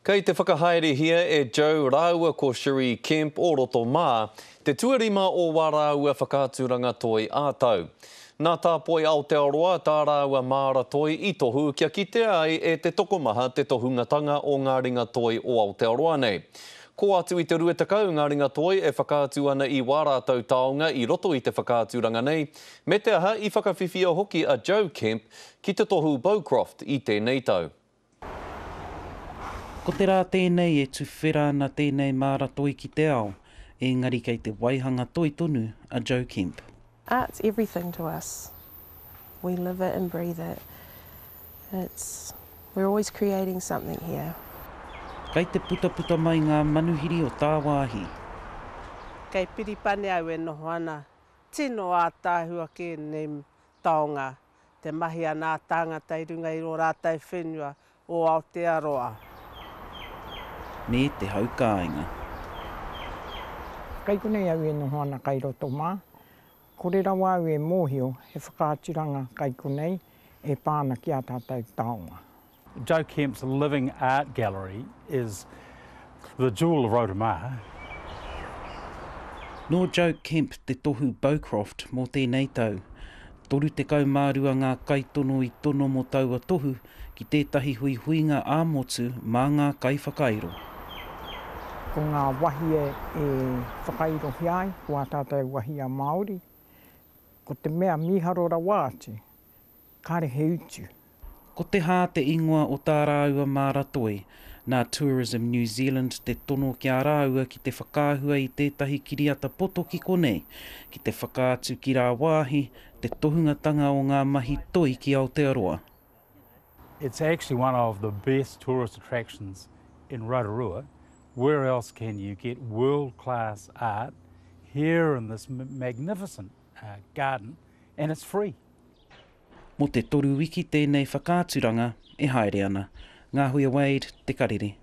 Kei te whakahaere hia e Joe Rāua ko Sherry Kemp o Roto Mā, te tuarima o Wārāua whakāturanga toi ātau. Nā tāpoi Aotearoa, tā Rāua Māra toi i tohu kia kite ai e te tokomaha te tohungatanga o ngā ringa toi o Aotearoa nei. Ko atu i te ruetakau ngā ringa toi e whakātu ana i wārātau taonga i roto i te whakāturanga nei, me te aha i whakawhiwhia hoki a Joe Kemp ki te tohu Bowcroft i tēnei tau. Ko te rā tēnei e tuwhera na tēnei māra toi ki te ao, engari kei te waihanga toi tonu a Joe Kemp. Art's everything to us. We live it and breathe it. We're always creating something here. Kei te puta mai ngā manuhiri o tā wāhi. Kei piripane au e noho ana, tino a tāhua ke nei taonga, te mahi ana tāngata i runga i ro rātai whenua o Aotearoa. Me te haukāinga. Kei konei au e noho ana kai Roto Mā. Kore rawa au e mōhio he whakāturanga kai konei e pāna ki a tātou taonga. Joe Kemp's Living Art Gallery is the jewel of Roto Mā. Nō Joe Kemp te tohu Bowcroft mō tēnei tau. Toru te kaumārua ngā kaitono i tono mō taua tohu ki tētahi huihuinga āmotu mā ngā kai whakairo. Ko ngā wahi e whakairo hiai, kua tātou wahi a Māori. Ko te mea miharora wāti, kare he utu. Ko te hā te ingoa o tā Rāua Māra toi, nā Tourism New Zealand te tono ki a Rāua ki te whakāhua i tētahi kiriata poto ki konei, ki te whakātu ki rā wāhi, te tohungatanga o ngā mahi toi ki Aotearoa. It's actually one of the best tourist attractions in Rotorua. Where else can you get world-class art here in this magnificent garden, and it's free? Mo te toru wiki tēnei whakāturanga, e haere ana. Ngā hui Wade, te karere.